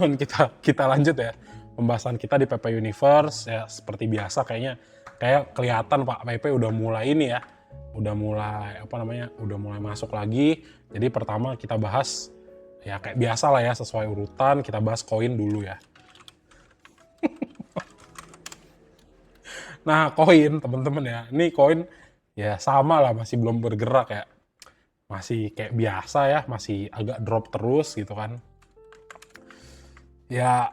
Dan kita lanjut ya, pembahasan kita di PP Universe ya seperti biasa kayak kelihatan Pak PP udah mulai ini ya, udah mulai udah mulai masuk lagi. Jadi pertama kita bahas ya kayak biasa lah ya sesuai urutan, kita bahas koin dulu ya. Nah koin temen-temen ya, ini koin ya sama lah masih belum bergerak ya, masih kayak biasa ya, masih agak drop terus gitu kan. Ya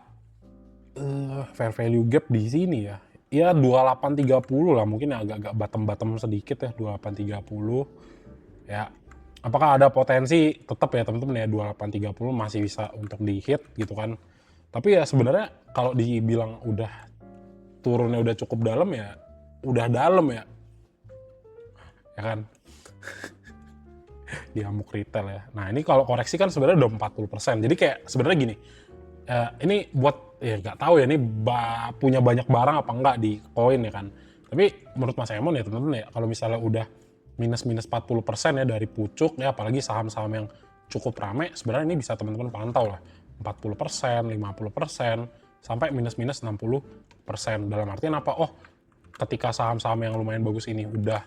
fair value gap di sini ya. Ya 2830 lah mungkin agak-agak bottom-bottom sedikit ya 2830. Ya apakah ada potensi tetap ya teman-teman ya 2830 masih bisa untuk di hit gitu kan. Tapi ya sebenarnya kalau dibilang udah turunnya udah cukup dalam ya udah dalam ya. Ya kan? Di amuk retail ya. Nah, ini kalau koreksi kan sebenarnya udah 40%. Jadi kayak sebenarnya gini, ini buat ya nggak tahu ya ini punya banyak barang apa enggak di koin ya kan. Tapi menurut Mas Emon ya teman-teman ya kalau misalnya udah minus 40% ya dari pucuk ya apalagi saham-saham yang cukup rame sebenarnya ini bisa teman-teman pantau lah 40%, 50% sampai minus 60%. Dalam artian apa? Oh, ketika saham-saham yang lumayan bagus ini udah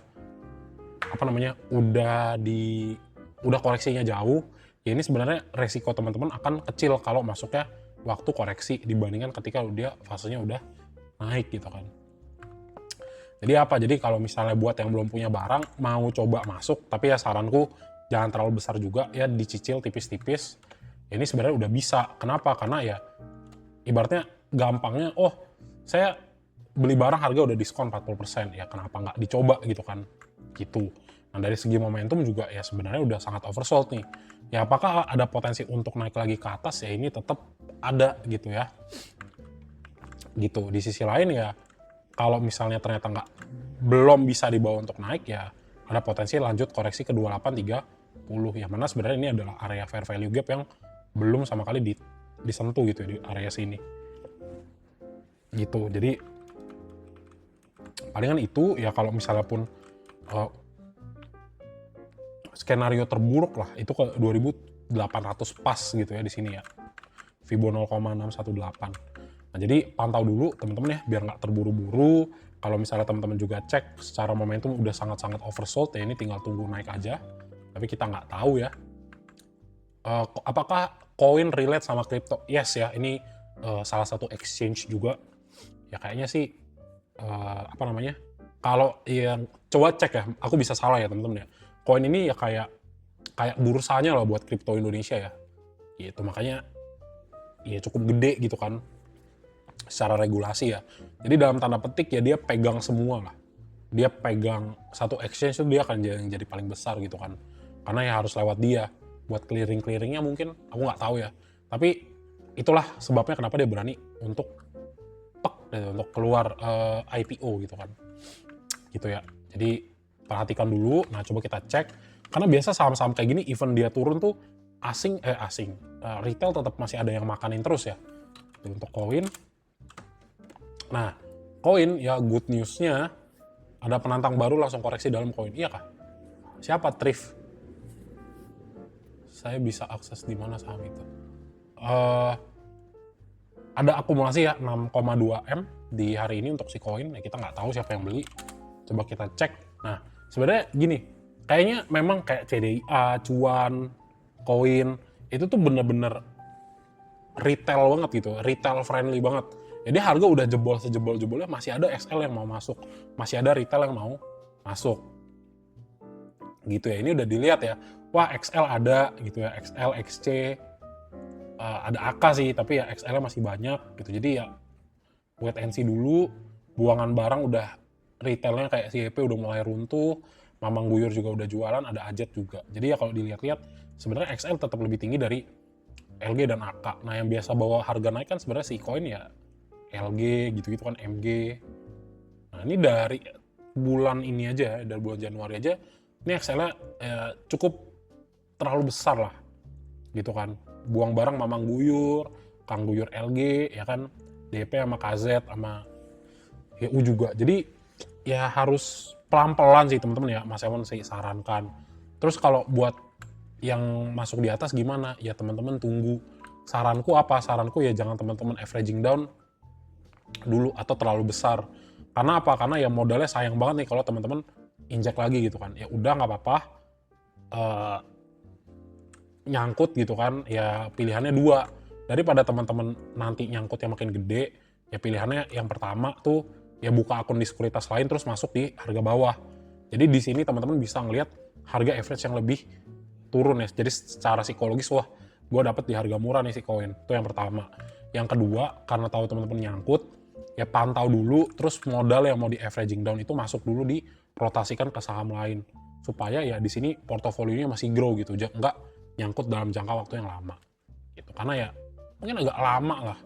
udah koreksinya jauh, ya ini sebenarnya resiko teman-teman akan kecil kalau masuknya waktu koreksi dibandingkan ketika dia fasenya udah naik gitu kan. Jadi apa? Jadi kalau misalnya buat yang belum punya barang mau coba masuk, tapi ya saranku jangan terlalu besar juga ya, dicicil tipis-tipis. Ini sebenarnya udah bisa. Kenapa? Karena ya ibaratnya gampangnya, oh saya beli barang harga udah diskon 40%, ya kenapa nggak dicoba gitu kan. Gitu. Nah dari segi momentum juga ya sebenarnya udah sangat oversold nih. Ya apakah ada potensi untuk naik lagi ke atas? Ya ini tetap ada gitu ya. Gitu. Di sisi lain ya kalau misalnya ternyata belum bisa dibawa untuk naik ya ada potensi lanjut koreksi ke 2830 ya mana sebenarnya ini adalah area fair value gap yang belum sama kali disentuh gitu ya, di area sini. Gitu. Jadi palingan itu ya kalau misalnya pun skenario terburuk lah itu ke 2800 pas gitu ya di sini ya. Fibo 0,618. Nah jadi pantau dulu teman-teman ya biar nggak terburu-buru. Kalau misalnya teman-teman juga cek secara momentum udah sangat-sangat oversold ya ini tinggal tunggu naik aja. Tapi kita nggak tahu ya. Apakah koin relate sama crypto? Yes ya, ini salah satu exchange juga. Ya kayaknya sih kalau yang coba cek ya, aku bisa salah ya teman-teman ya. Koin ini ya kayak bursanya lah buat kripto Indonesia ya. Gitu makanya ya cukup gede gitu kan secara regulasi ya. Jadi dalam tanda petik ya dia pegang semua lah. Dia pegang satu exchange itu dia akan jadi paling besar gitu kan. Karena ya harus lewat dia. Buat clearing-clearingnya mungkin aku nggak tahu ya. Tapi itulah sebabnya kenapa dia berani untuk untuk keluar IPO gitu kan. Gitu ya. Jadi perhatikan dulu. Nah coba kita cek. Karena biasa saham-saham kayak gini even dia turun tuh retail tetap masih ada yang makanin terus ya. Untuk koin. Nah, koin ya good news-nya ada penantang baru langsung koreksi dalam koin. Iya kah? Siapa? Thrift. Saya bisa akses di mana saham itu? Ada akumulasi ya 6,2 M di hari ini untuk si koin. Ya kita nggak tahu siapa yang beli. Coba kita cek. Nah, sebenarnya gini, kayaknya memang kayak CDIA, Cuan, koin itu tuh bener-bener retail banget gitu, retail friendly banget. Jadi harga udah jebol sejebol-jebolnya masih ada XL yang mau masuk, masih ada retail yang mau masuk. Gitu ya, ini udah dilihat ya. Wah XL ada gitu ya, XL, XC, ada AK sih, tapi ya XL-nya masih banyak gitu. Jadi ya wait and see dulu, buangan barang udah retailnya kayak CEP udah mulai runtuh, Mamang Guyur juga udah jualan, ada Ajet juga. Jadi ya kalau dilihat-lihat sebenarnya XL tetap lebih tinggi dari LG dan AK. Nah yang biasa bawa harga naik kan sebenarnya si koin ya LG gitu-gitu kan, MG. Nah ini dari bulan ini aja, dari bulan Januari aja, ini XL-nya cukup terlalu besar lah, gitu kan. Buang barang Mamang Guyur, Kang Guyur LG, ya kan, DP sama KZ sama YU juga. Jadi ya harus pelan-pelan sih teman-teman ya, Mas Emon sih sarankan. Terus kalau buat yang masuk di atas gimana? Ya teman-teman tunggu saranku apa? Saranku ya jangan teman-teman averaging down dulu atau terlalu besar. Karena apa? Karena ya modalnya sayang banget nih kalau teman-teman injek lagi gitu kan. Ya udah nggak apa-apa, nyangkut gitu kan, ya pilihannya dua. Daripada teman-teman nanti nyangkut yang makin gede, ya pilihannya yang pertama tuh ya buka akun di sekuritas lain terus masuk di harga bawah. Jadi di sini teman-teman bisa ngelihat harga average yang lebih turun ya. Jadi secara psikologis, wah gue dapet di harga murah nih si koin. Itu yang pertama. Yang kedua, karena tahu teman-teman nyangkut, ya pantau dulu, terus modal yang mau di averaging down itu masuk dulu dirotasikan ke saham lain. Supaya ya di sini portofolionya masih grow gitu, enggak nyangkut dalam jangka waktu yang lama. Gitu. Karena ya mungkin agak lama lah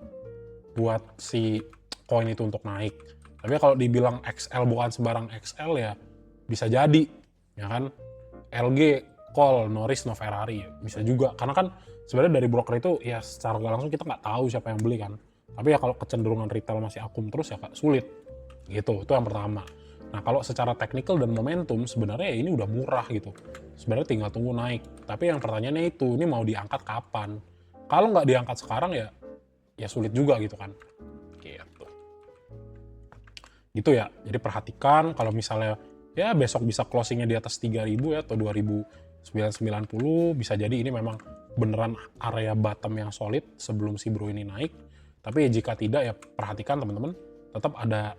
buat si koin itu untuk naik. Tapi kalau dibilang XL bukan sembarang XL ya bisa jadi, ya kan? LG, Call, Norris, no Ferrari, ya bisa juga. Karena kan sebenarnya dari broker itu ya secara gak langsung kita nggak tahu siapa yang beli kan. Tapi ya kalau kecenderungan retail masih akum terus ya sulit. Gitu, itu yang pertama. Nah kalau secara technical dan momentum sebenarnya ya ini udah murah gitu. Sebenarnya tinggal tunggu naik. Tapi yang pertanyaannya itu, ini mau diangkat kapan? Kalau nggak diangkat sekarang ya sulit juga gitu kan. Gitu. Gitu ya, jadi perhatikan kalau misalnya ya besok bisa closingnya di atas 3.000 ya atau 2.990, bisa jadi ini memang beneran area bottom yang solid sebelum si bro ini naik. Tapi jika tidak ya perhatikan teman-teman, tetap ada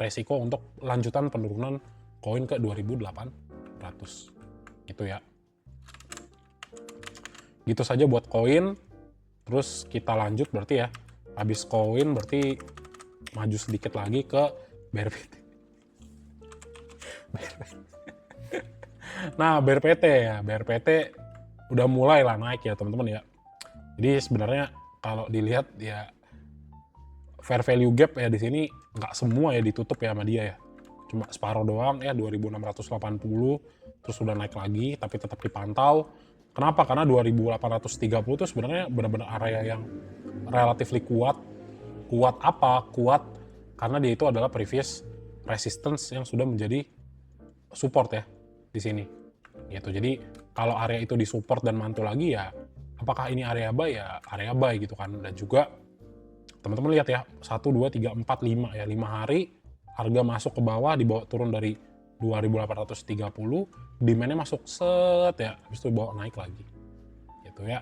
resiko untuk lanjutan penurunan koin ke 2.800 gitu ya. Gitu saja buat koin. Terus kita lanjut berarti ya, habis koin berarti maju sedikit lagi ke BRPT. Nah, BRPT ya, BRPT udah mulai lah naik ya teman-teman ya. Jadi sebenarnya kalau dilihat ya fair value gap ya di sini nggak semua ya ditutup ya sama dia ya. Cuma separuh doang ya 2.680, terus udah naik lagi tapi tetap dipantau. Kenapa? Karena 2.830 itu sebenarnya benar-benar area yang relatif kuat. Kuat apa? Kuat karena dia itu adalah previous resistance yang sudah menjadi support ya di sini. Gitu. Jadi kalau area itu disupport dan mantul lagi ya, apakah ini area buy ya area buy gitu kan. Dan juga teman-teman lihat ya, 1, 2, 3, 4, 5 ya, 5 hari harga masuk ke bawah, dibawa turun dari 2.830, demand-nya masuk set ya, habis itu bawa naik lagi. Gitu ya.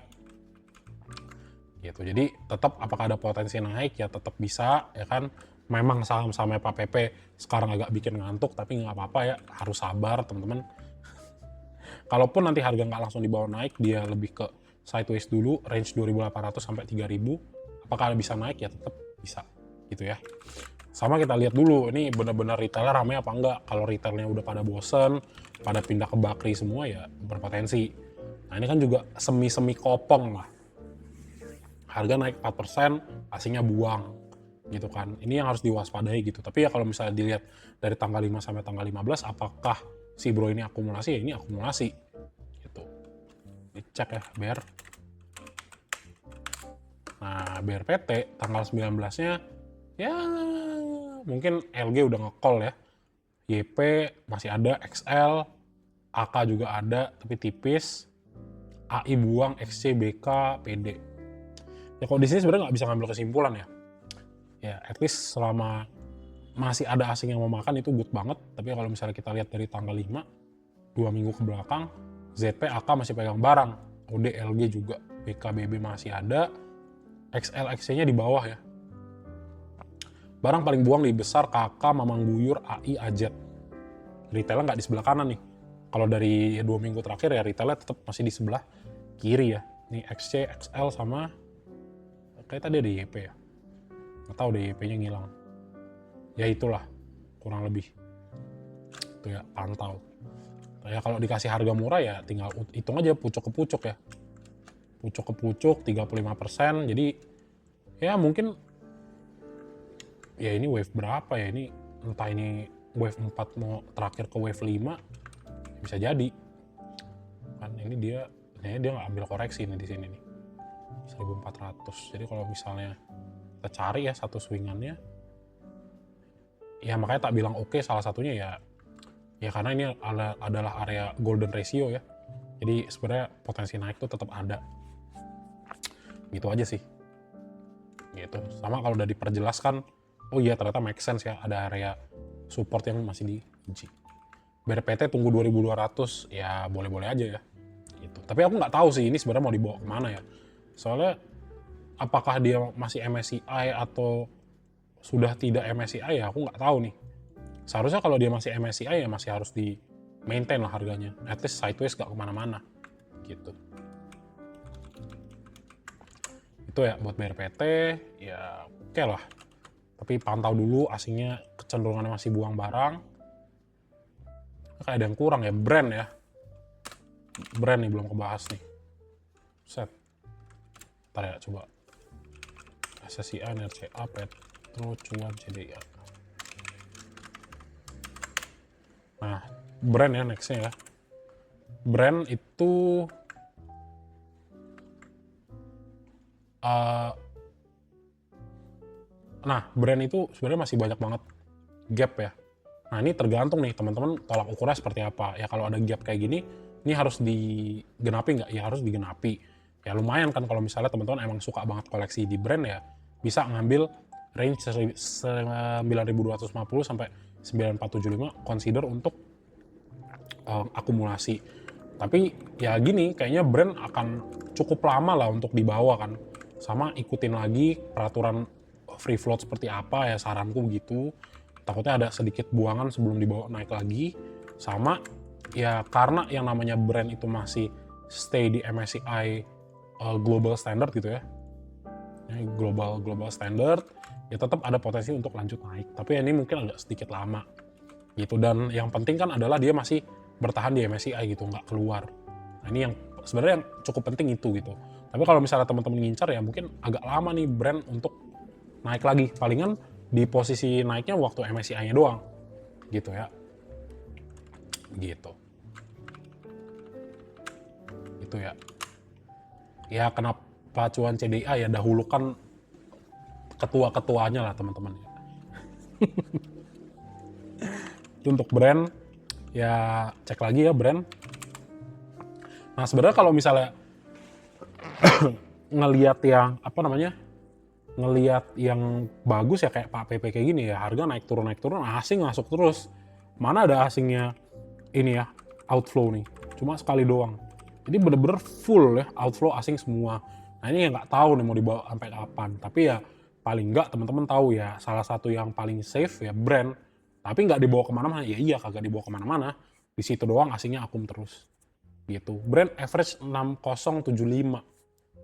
Gitu. Jadi tetap apakah ada potensi naik ya tetap bisa ya kan. Memang saham-sahamnya Pak Pepe sekarang agak bikin ngantuk, tapi nggak apa-apa ya, harus sabar teman-teman. Kalaupun nanti harga nggak langsung dibawa naik, dia lebih ke sideways dulu, range 2.800 sampai 3.000. Apakah bisa naik ya tetap bisa gitu ya. Sama kita lihat dulu, ini benar-benar retailnya ramai apa enggak. Kalau retailnya udah pada bosen, pada pindah ke Bakri semua ya berpotensi. Nah ini kan juga semi-semi kopong lah. Harga naik 4%, asingnya buang gitu kan. Ini yang harus diwaspadai gitu. Tapi ya kalau misalnya dilihat dari tanggal 5 sampai tanggal 15, apakah si bro ini akumulasi? Ya ini akumulasi gitu. Dicek ya BR. Nah BRPT tanggal 19-nya ya mungkin LG udah nge-call ya. YP masih ada, XL, AK juga ada tapi tipis. AI buang, XC, BK, PD. Ya kalau di sini sebenarnya nggak bisa ngambil kesimpulan ya. Ya at least selama masih ada asing yang mau makan itu good banget. Tapi kalau misalnya kita lihat dari tanggal 5, 2 minggu ke belakang, ZP, AK masih pegang barang. OD, LG juga, BK, BB masih ada. XL, XC-nya di bawah ya. Barang paling buang di besar KK, Mamang Guyur, AI, AZ. Retailnya nggak di sebelah kanan nih. Kalau dari 2 minggu terakhir ya retailnya tetap masih di sebelah kiri ya. Ini XC, XL sama kayak tadi ada YP ya. Nggak tahu deh YP-nya ngilang. Ya itulah kurang lebih. Itu ya pantau. Ya kalau dikasih harga murah ya tinggal hitung aja pucuk ke pucuk ya. Pucuk ke pucuk 35%. Jadi ya mungkin ya ini wave berapa ya, ini entah ini wave 4 mau terakhir ke wave 5 bisa jadi kan. Ini dia nggak ambil koreksi nih di sini nih 1.400. Jadi kalau misalnya kita cari ya satu swingannya ya, makanya tak bilang oke, salah satunya ya karena ini adalah area golden ratio ya. Jadi sebenarnya potensi naik tuh tetap ada. Gitu aja sih. Gitu. Sama kalau udah diperjelaskan, oh iya ternyata make sense ya, ada area support yang masih diuji. BRPT tunggu 2200, ya boleh-boleh aja ya. Gitu. Tapi aku nggak tahu sih ini sebenarnya mau dibawa kemana ya. Soalnya apakah dia masih MSCI atau sudah tidak MSCI ya aku nggak tahu nih. Seharusnya kalau dia masih MSCI ya masih harus di maintain lah harganya. At least sideways nggak kemana-mana. Gitu. Itu ya buat BRPT, ya oke lah. Tapi pantau dulu asingnya kecenderungannya masih buang barang. Kayak ada yang kurang ya, brand ya. Brand nih belum kebahas nih. Set. Ntar ya coba. SSIA, NRCA, Petro, Cuan, CDIA. Nah, brand ya nextnya ya. Brand itu nah, brand itu sebenarnya masih banyak banget gap ya. Nah, ini tergantung nih teman-teman tolak ukurnya seperti apa. Ya kalau ada gap kayak gini, ini harus digenapi nggak? Ya harus digenapi. Ya lumayan kan kalau misalnya teman-teman emang suka banget koleksi di brand ya, bisa ngambil range 9250 sampai 9475 consider untuk akumulasi. Tapi ya gini, kayaknya brand akan cukup lama lah untuk dibawa kan. Sama ikutin lagi peraturan free float seperti apa ya, saranku gitu. Takutnya ada sedikit buangan sebelum dibawa naik lagi. Sama ya karena yang namanya brand itu masih stay di MSCI global standard gitu ya. Global standard ya tetap ada potensi untuk lanjut naik. Tapi ini mungkin agak sedikit lama gitu. Dan yang penting kan adalah dia masih bertahan di MSCI gitu, nggak keluar. Nah ini yang sebenarnya yang cukup penting itu gitu. Tapi kalau misalnya teman-teman ngincar ya mungkin agak lama nih brand untuk naik lagi. Palingan di posisi naiknya waktu MSCI-nya doang. Gitu ya. Gitu. Itu ya. Ya kenapa Cuan CDA ya dahulukan ketua-ketuanya lah teman-teman. Itu untuk brand. Ya cek lagi ya brand. Nah sebenarnya kalau misalnya ngelihat yang apa namanya, ngelihat yang bagus ya kayak Pak PP kayak gini ya, harga naik turun asing masuk terus. Mana ada asingnya ini ya outflow nih, cuma sekali doang. Jadi bener-bener full ya outflow asing semua. Nah ini yang nggak tahu nih mau dibawa sampai kapan. Tapi ya paling nggak teman-teman tahu ya salah satu yang paling safe ya brand. Tapi nggak dibawa kemana-mana, ya iya kagak dibawa kemana-mana. Di situ doang asingnya akum terus. Gitu. Brand average 6075.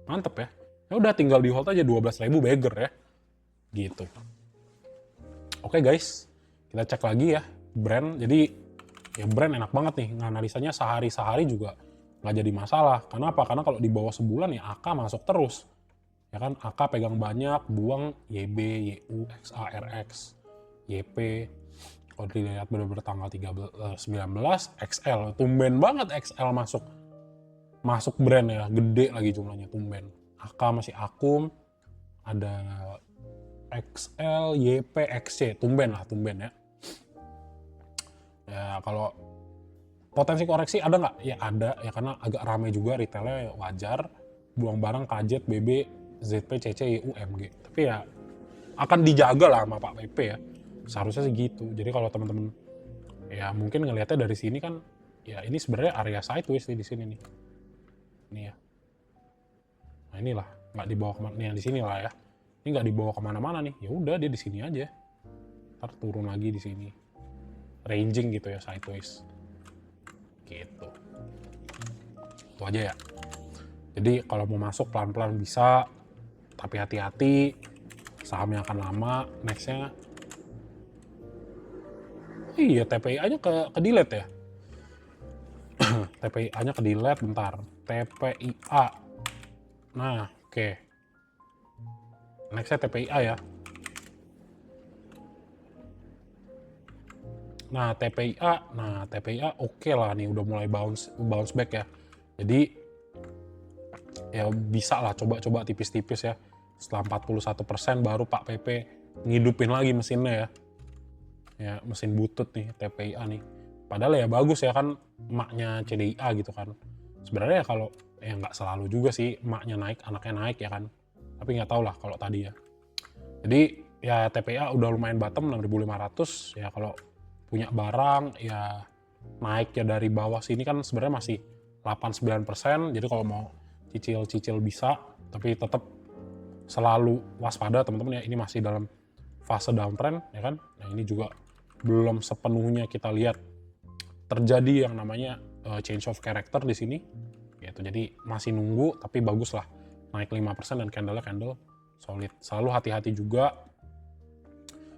Mantep ya. Ya udah tinggal di hold aja 12.000 beggar ya. Gitu. Oke guys, kita cek lagi ya brand. Jadi ya brand enak banget nih. Nganalisanya sehari-sehari juga nggak jadi masalah. Karena apa? Karena kalau di bawah sebulan ya AK masuk terus. Ya kan AK pegang banyak, buang YB, YU, XA, RX, YP. Kalau dilihat bener-bener tanggal 19 XL, tumben banget XL masuk brand ya, gede lagi jumlahnya, tumben. AK masih akum, ada XL, YP, XC, tumben ya. Ya kalau potensi koreksi ada nggak? Ya ada ya karena agak ramai juga retailnya wajar, buang barang KZ, BB, ZP, CC, YU, MG. Tapi ya akan dijaga lah sama Pak PP ya. Seharusnya sih gitu. Jadi kalau teman-teman ya mungkin ngelihatnya dari sini kan ya ini sebenarnya area sideways nih di sini nih. Ini ya. Nah inilah nggak dibawa kemana nih yang di sini lah ya. Ini nggak dibawa kemana-mana nih. Ya udah dia di sini aja. Ntar turun lagi di sini. Ranging gitu ya sideways. Gitu. Itu aja ya. Jadi kalau mau masuk pelan-pelan bisa, tapi hati-hati. Sahamnya akan lama. Nextnya iya, TPI-nya ke delete ya. TPI-nya ke delete bentar. TPIA. Nah, oke. Nextnya TPIA ya. Nah, TPIA oke lah nih udah mulai bounce back ya. Jadi ya bisa lah coba-coba tipis-tipis ya. Setelah 41% baru Pak PP ngidupin lagi mesinnya ya. Ya mesin butut nih TPIA nih. Padahal ya bagus ya kan emaknya CDIA gitu kan. Sebenarnya ya kalau ya nggak selalu juga sih emaknya naik, anaknya naik ya kan. Tapi nggak tahu lah kalau tadi ya. Jadi ya TPA udah lumayan bottom 6.500 ya, kalau punya barang ya naik ya dari bawah sini kan sebenarnya masih 8-9%, jadi kalau mau cicil-cicil bisa, tapi tetap selalu waspada teman-teman ya, ini masih dalam fase downtrend ya kan. Nah ini juga belum sepenuhnya kita lihat terjadi yang namanya change of character di sini gitu. Jadi masih nunggu, tapi bagus lah naik 5% dan candle solid. Selalu hati-hati juga.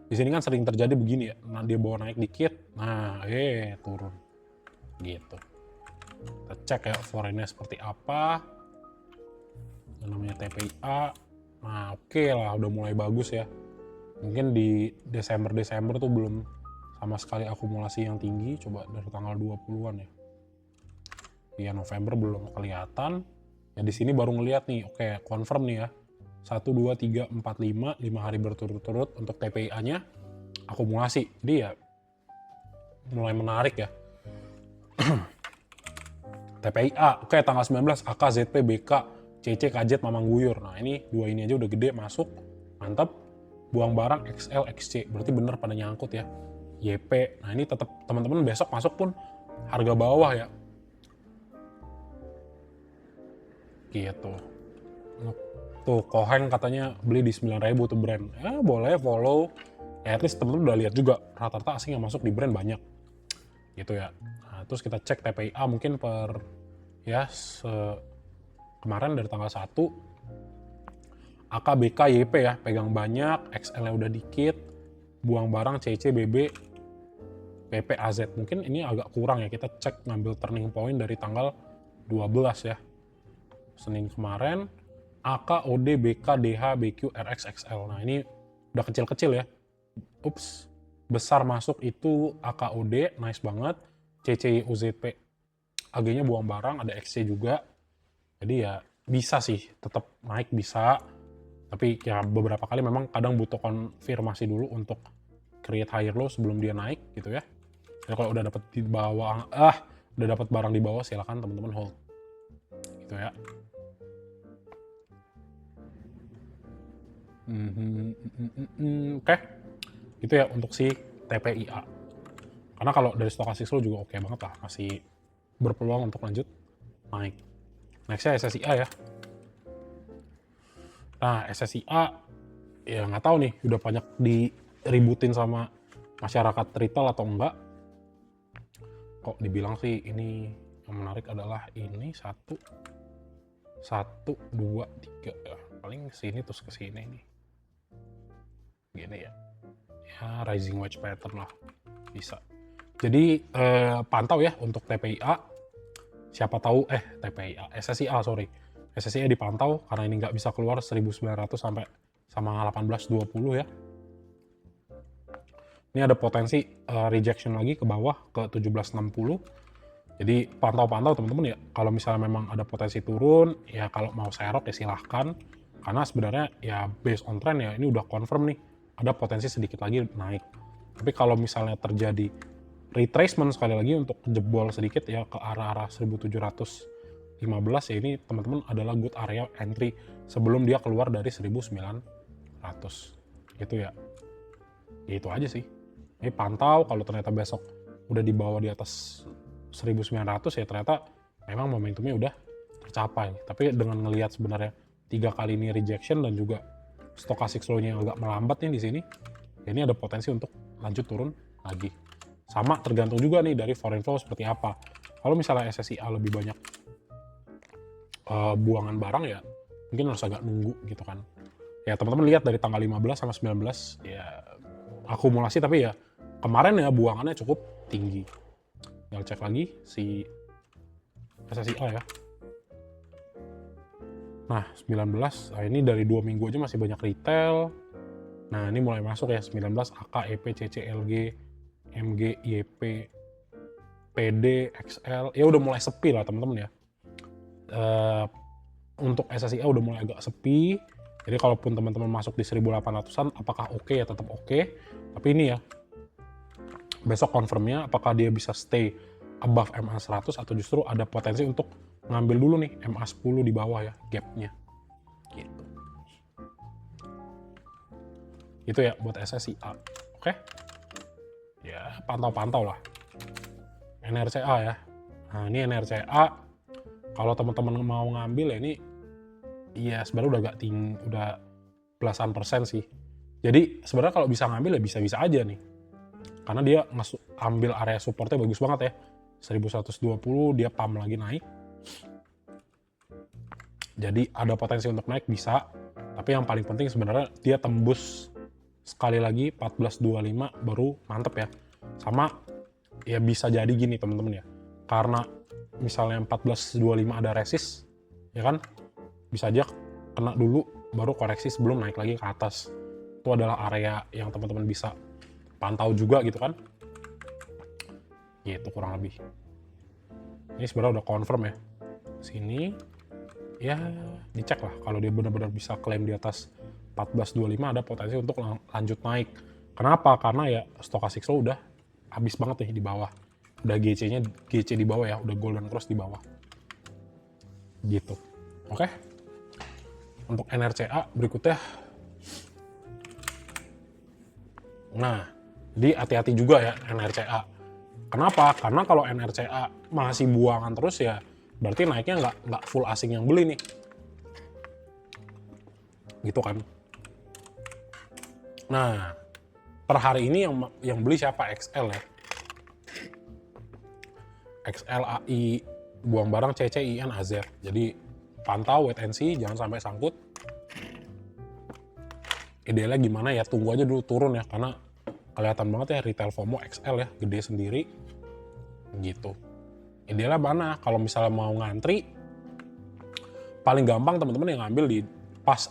Di sini kan sering terjadi begini ya, nah dia bawa naik dikit, nah turun gitu. Kita cek ya foreignnya seperti apa, yang namanya TPIA. Nah oke lah, udah mulai bagus ya. Mungkin di Desember tuh belum sama sekali akumulasi yang tinggi. Coba dari tanggal 20-an ya. Ya November belum kelihatan. Ya di sini baru ngeliat nih, oke confirm nih ya. 1, 2, 3, 4, 5 hari berturut-turut untuk TPIA-nya akumulasi. Jadi ya mulai menarik ya. TPIA, oke tanggal 19, AK, ZP, BK, CC, KZ, Mamang Guyur. Nah ini dua ini aja udah gede masuk, mantap. Buang barang XL, XC, berarti bener pada nyangkut ya. YP, nah ini tetap teman-teman besok masuk pun harga bawah ya. Gitu. Tuh Koheng katanya beli di 9.000 tuh brand. Ya boleh follow. Ya at least temen-temen udah lihat juga rata-rata asing yang masuk di brand banyak. Gitu ya. Nah, terus kita cek TPIA mungkin per ya kemarin dari tanggal 1. AK, BK, YP ya, pegang banyak, XL-nya udah dikit, buang barang CC, BB, PP, AZ. Mungkin ini agak kurang ya, kita cek ngambil turning point dari tanggal 12 ya. Senin kemarin, AK, OD, BK, DH, BQ, RX, XL. Nah ini udah kecil-kecil ya. Ups, besar masuk itu AK, OD, nice banget. CCI, UZP, AG-nya buang barang, ada XC juga. Jadi ya bisa sih, tetap naik bisa. Tapi ya beberapa kali memang kadang butuh konfirmasi dulu untuk create higher low sebelum dia naik gitu ya. Jadi kalau udah dapat di bawah, udah dapat barang di bawah silakan teman-teman hold. Gitu ya. Oke. Itu ya untuk si TPIA. Karena kalau dari stochastic slow juga oke banget lah, masih berpeluang untuk lanjut naik. Nextnya SSIA ya. Nah SSIA ya nggak tahu nih udah banyak diributin sama masyarakat retail atau enggak. Kok dibilang sih ini yang menarik adalah ini 1, 2, 3 ya. Paling kesini terus kesini nih. Gini ya. Ya rising wedge pattern lah. Bisa. Jadi pantau ya untuk TPIA. Siapa tahu TPIA, SSIA sorry. SSIA dipantau karena ini nggak bisa keluar 1900 sampai sama 1820 ya. Ini ada potensi rejection lagi ke bawah ke 1760. Jadi pantau-pantau teman-teman ya. Kalau misalnya memang ada potensi turun, ya kalau mau serok ya silahkan. Karena sebenarnya ya based on trend ya ini udah confirm nih. Ada potensi sedikit lagi naik. Tapi kalau misalnya terjadi retracement sekali lagi untuk jebol sedikit ya ke arah-arah 1715 ya, ini teman-teman adalah good area entry sebelum dia keluar dari 1900 gitu ya. Ya itu aja sih. Ini pantau, kalau ternyata besok udah dibawa di atas 1900 ya ternyata memang momentumnya udah tercapai. Tapi dengan ngelihat sebenarnya 3 kali ini rejection dan juga stochastic slow-nya yang agak melambat nih di sini, ya ini ada potensi untuk lanjut turun lagi. Sama tergantung juga nih dari foreign flow seperti apa. Kalau misalnya SSIA lebih banyak buangan barang ya mungkin harus agak nunggu gitu kan. Ya teman-teman lihat dari tanggal 15 sama 19 ya akumulasi, tapi ya kemarin ya buangannya cukup tinggi. Tinggal cek lagi si SSIA ya. Nah 19, nah ini dari 2 minggu aja masih banyak retail. Nah ini mulai masuk ya 19 AK, EP, CC, LG, MG, YP, PD, XL. Ya udah mulai sepi lah teman-teman ya. Untuk SSIA udah mulai agak sepi. Jadi kalaupun teman-teman masuk di 1800-an apakah oke ya, tetap oke. Tapi ini ya besok confirmnya apakah dia bisa stay above MA 100 atau justru ada potensi untuk ngambil dulu nih MA10 di bawah ya, gapnya. Gitu. Itu ya buat SSIA. Oke? Ya, pantau-pantau lah. NRCA ya. Nah, ini NRCA. Kalau teman-teman mau ngambil ya ini, ya sebenarnya udah agak tinggi, udah belasan persen sih. Jadi sebenarnya kalau bisa ngambil ya bisa-bisa aja nih. Karena dia ambil area supportnya bagus banget ya. 1120 dia pump lagi naik. Jadi ada potensi untuk naik bisa. Tapi yang paling penting sebenarnya dia tembus sekali lagi 1425 baru mantep ya. Sama ya bisa jadi gini teman-teman ya. Karena misalnya 1425 ada resist ya kan, bisa aja kena dulu baru koreksi sebelum naik lagi ke atas. Itu adalah area yang teman-teman bisa pantau juga gitu kan. Gitu kurang lebih. Ini sebenarnya udah confirm ya. Sini ya dicek lah kalau dia benar-benar bisa klaim di atas 1425 ada potensi untuk lanjut naik. Kenapa? Karena ya stochastic slow udah habis banget nih di bawah. Udah GC-nya GC di bawah ya, udah golden cross di bawah. Gitu. Oke. Untuk NRCA berikutnya. Nah, jadi hati-hati juga ya NRCA. Kenapa? Karena kalau NRCA masih buangan terus ya berarti naiknya nggak full asing yang beli nih. Gitu kan. Nah, per hari ini yang beli siapa? XL ya. XL, AI, buang barang, CC, IN, AZER. Jadi pantau, wait and see, jangan sampai sangkut. Idealnya gimana ya, tunggu aja dulu turun ya, karena kelihatan banget ya retail FOMO XL ya, gede sendiri. Gitu. Idealnya mana? Kalau misalnya mau ngantri, paling gampang teman-teman yang ngambil di pas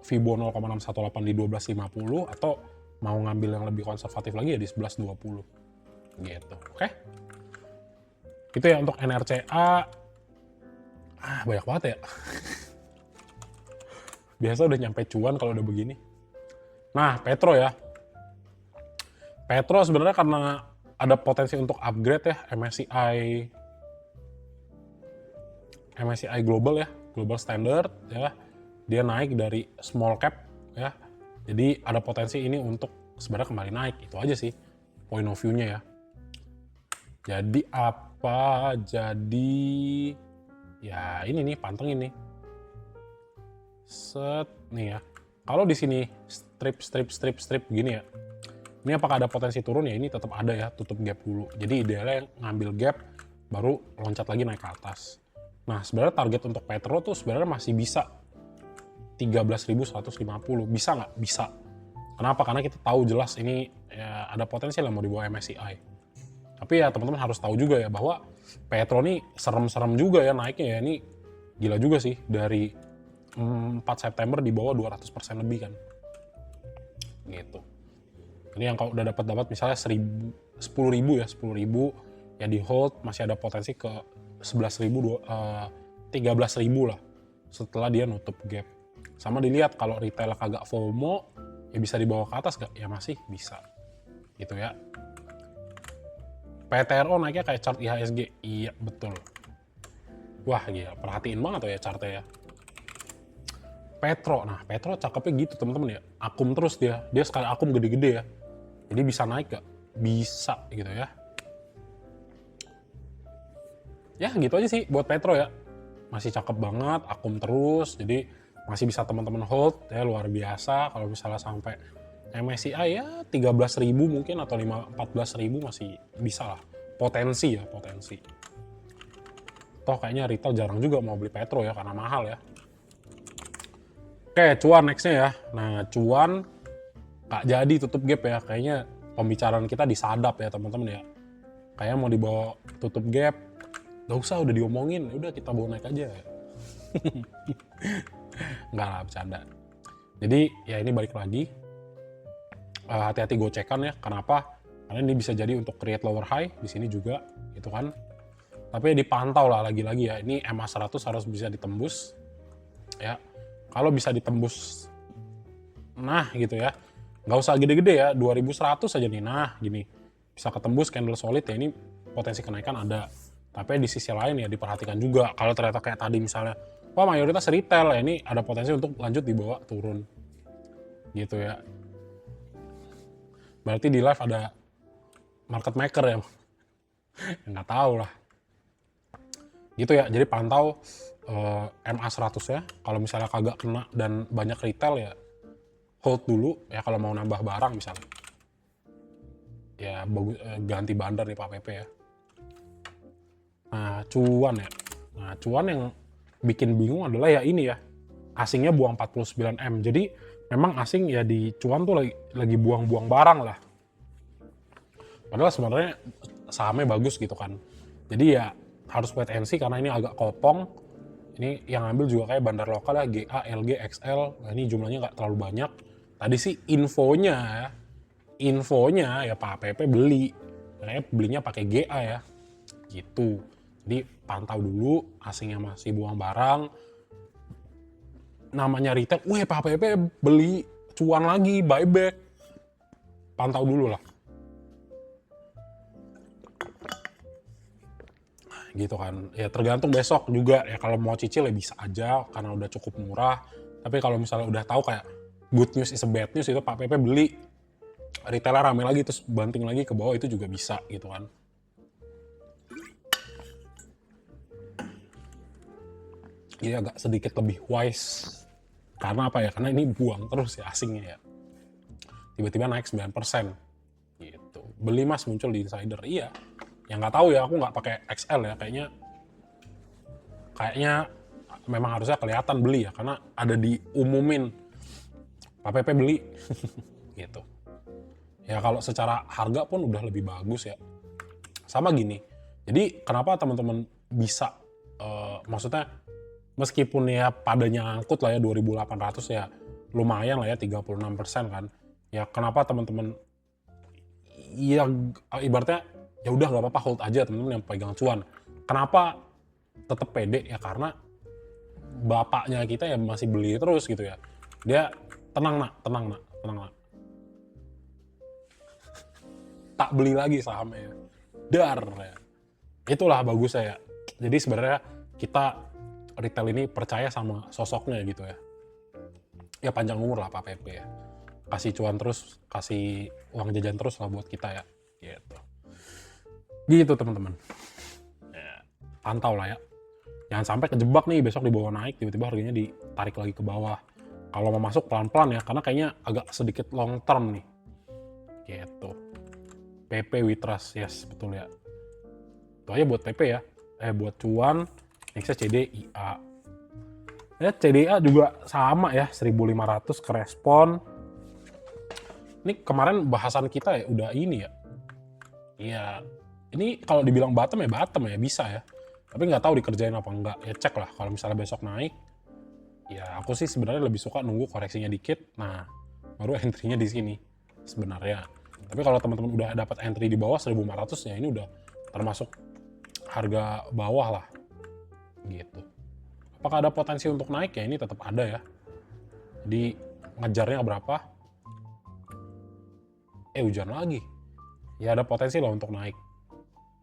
Fibo 0,618 di 1250 atau mau ngambil yang lebih konservatif lagi ya di 1120. Gitu. Oke? Itu ya untuk NRCA. Banyak banget ya. Biasa udah nyampe cuan kalau udah begini. Nah, Petro ya. Petro sebenarnya karena ada potensi untuk upgrade ya MSCI Global ya, Global Standard ya. Dia naik dari small cap ya. Jadi ada potensi ini untuk sebenarnya kembali naik. Itu aja sih point of view-nya ya. Jadi apa? Jadi ya ini nih pantengin nih. Set nih ya. Kalau di sini strip gini ya. Ini apakah ada potensi turun ya? Ini tetap ada ya, tutup gap dulu. Jadi idealnya ngambil gap baru loncat lagi naik ke atas. Nah, sebenarnya target untuk Petro tuh sebenarnya masih bisa 13.150. Bisa nggak? Bisa. Kenapa? Karena kita tahu jelas ini ya, ada potensi lah mau dibawa MSCI. Tapi ya teman-teman harus tahu juga ya bahwa Petro nih serem-serem juga ya naiknya ya. Ini gila juga sih dari 4 September di bawah 200% lebih kan. Gitu. Ini yang kalau udah dapat misalnya 10.000 ya, 10.000 ya di hold masih ada potensi ke 11.000 13.000 lah setelah dia nutup gap. Sama dilihat kalau retail kagak FOMO ya bisa dibawa ke atas gak? Ya masih bisa. Gitu ya. PTRO naiknya kayak chart IHSG. Iya, betul. Wah, gila. Perhatiin banget tuh ya chartnya ya. Petro. Nah, Petro cakepnya gitu teman-teman ya. Akum terus dia. Dia sekali akum gede-gede ya. Jadi bisa naik gak? Bisa gitu ya. Ya gitu aja sih buat Petro ya. Masih cakep banget, akum terus. Jadi masih bisa teman-teman hold ya, luar biasa. Kalau misalnya sampai MSCI ya 13.000 mungkin atau 14.000 masih bisa lah. Potensi ya, potensi. Toh kayaknya retail jarang juga mau beli Petro ya karena mahal ya. Oke, cuan nextnya ya. Nah, cuan gak jadi tutup gap ya. Kayaknya pembicaraan kita disadap ya teman-teman ya. Kayaknya mau dibawa tutup gap. Gak usah, udah diomongin. Udah kita bawa naik aja. Enggak lah, bercanda. Jadi ya ini balik lagi. Hati-hati gocekan ya. Kenapa? Karena ini bisa jadi untuk create lower high. Di sini juga gitu kan. Tapi dipantau lah lagi-lagi ya. Ini MA100 harus bisa ditembus. Ya. Kalau bisa ditembus, nah gitu ya, nggak usah gede-gede ya, 2100 aja nih, nah gini, bisa ketembus candle solid ya, ini potensi kenaikan ada. Tapi di sisi lain ya diperhatikan juga kalau ternyata kayak tadi misalnya, wah mayoritas retail ya, ini ada potensi untuk lanjut dibawa turun gitu ya. Berarti di live ada market maker ya, nggak tahu lah gitu ya. Jadi pantau MA100 ya, kalau misalnya kagak kena dan banyak retail ya hold dulu ya. Kalau mau nambah barang misalnya ya bagus, ganti bandar nih Pak PP ya. Nah cuan ya, nah cuan yang bikin bingung adalah ya ini ya, asingnya buang 49M. Jadi memang asing ya di cuan tuh lagi buang-buang barang lah. Padahal sebenarnya sahamnya bagus gitu kan. Jadi ya harus wait and see karena ini agak kopong. Ini yang ambil juga kayak bandar lokal ya, GA, LG, XL. Nah, ini jumlahnya nggak terlalu banyak. Tadi sih infonya ya Pak PP beli. Kayaknya belinya pakai GA ya. Gitu. Jadi pantau dulu, asingnya masih buang barang. Namanya retail, weh Pak PP beli cuan lagi, buyback. Pantau dulu lah. Gitu kan. Ya tergantung besok juga ya, kalau mau cicil ya bisa aja karena udah cukup murah. Tapi kalau misalnya udah tahu kayak good news is a bad news, itu Pak PP beli, retailer rame lagi terus banting lagi ke bawah, itu juga bisa gitu kan. Jadi agak sedikit lebih wise. Karena apa ya? Karena ini buang terus ya asingnya ya. Tiba-tiba naik 9%. Gitu. Beli mas muncul di insider. Iya. Yang nggak tahu ya, aku nggak pakai XL ya. Kayaknya memang harusnya kelihatan beli ya. Karena ada diumumin. Pak PP beli. Gitu. Ya kalau secara harga pun udah lebih bagus ya. Sama gini. Jadi kenapa teman-teman bisa, maksudnya meskipun ya padanya angkut lah ya 2.800 ya lumayan lah ya 36% kan. Ya kenapa teman-teman ya ibaratnya ya udah nggak apa-apa hold aja teman-teman yang pegang cuan. Kenapa tetap pede ya? Karena bapaknya kita ya masih beli terus gitu ya. Dia tenang nak. Tak beli lagi sahamnya ya. Dar ya. Itulah bagusnya ya. Jadi sebenarnya kita retail ini percaya sama sosoknya gitu ya. Ya panjang umur lah Pak PP ya. Kasih cuan terus, kasih uang jajan terus lah buat kita ya. Gitu. Gitu teman-teman. Ya, pantau lah ya. Jangan sampai kejebak nih besok dibawa naik, tiba-tiba harganya ditarik lagi ke bawah. Kalau mau masuk pelan-pelan ya, karena kayaknya agak sedikit long term nih. Gitu. PP Witras, yes betul ya. Itu aja buat PP ya. Buat cuan. Nextnya CDIA. Ya CDIA juga sama ya, 1.500 ke respon. Ini kemarin bahasan kita ya udah ini ya. Iya, ini kalau dibilang bottom ya bisa ya. Tapi nggak tahu dikerjain apa enggak. Ya cek lah kalau misalnya besok naik. Ya aku sih sebenarnya lebih suka nunggu koreksinya dikit. Nah, baru entry-nya di sini sebenarnya. Tapi kalau teman-teman udah dapat entry di bawah 1.400 ya ini udah termasuk harga bawah lah. Gitu. Apakah ada potensi untuk naik? Ya ini tetap ada ya. Jadi ngejarnya berapa? Hujan lagi. Ya ada potensi lah untuk naik.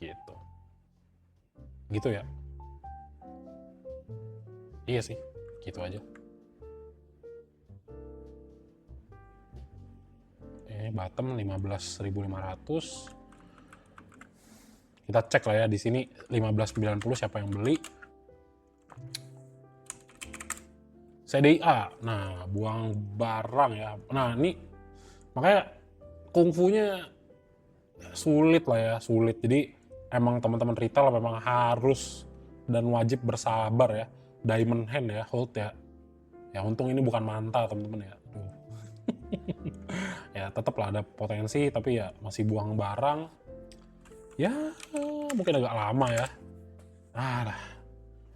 Gitu. Gitu ya. Iya sih. Gitu aja. Bottom 15.500. Kita cek lah ya di sini 15.90 siapa yang beli. CDIA, nah buang barang ya. Nah ini makanya kungfunya sulit lah ya, sulit. Jadi emang teman-teman retail memang harus dan wajib bersabar ya. Diamond hand ya, hold ya. Ya untung ini bukan manta teman-teman ya. Ya tetap lah ada potensi, tapi ya masih buang barang. Ya mungkin agak lama ya.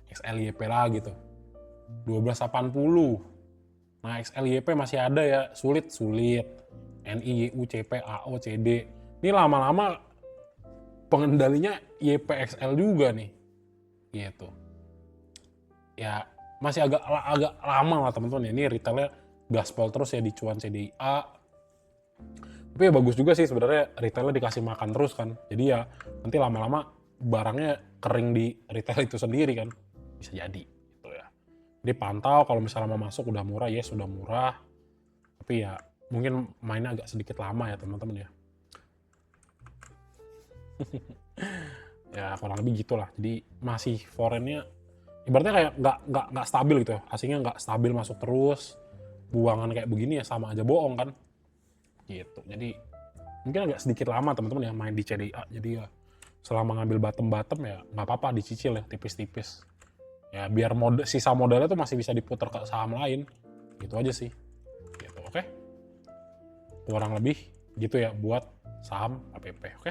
XLYP lagi tuh. 1280. Nah XLYP masih ada ya, sulit. NI, YU, CP, AO, CD. Ini lama-lama pengendalinya YPXL juga nih. Gitu. Ya masih agak lama lah teman-teman. Ini retailnya gaspol terus ya di cuan CDIA. Tapi ya bagus juga sih sebenarnya retailnya dikasih makan terus kan. Jadi ya nanti lama-lama barangnya kering di retail itu sendiri kan, bisa jadi gitu ya. Jadi pantau kalau misalnya mau masuk udah murah, ya sudah murah, tapi ya mungkin mainnya agak sedikit lama ya teman-teman ya. Ya kurang lebih gitulah. Jadi masih foreignnya ibaratnya kayak nggak stabil gitu ya, asingnya nggak stabil masuk terus, buangan kayak begini ya sama aja bohong kan, gitu. Jadi mungkin agak sedikit lama teman-teman ya main di CDA, jadi ya selama ngambil bottom ya nggak apa-apa dicicil ya tipis-tipis. Ya biar sisa modalnya tuh masih bisa diputar ke saham lain, gitu aja sih. Gitu, oke? Kurang lebih gitu ya buat saham APP, oke?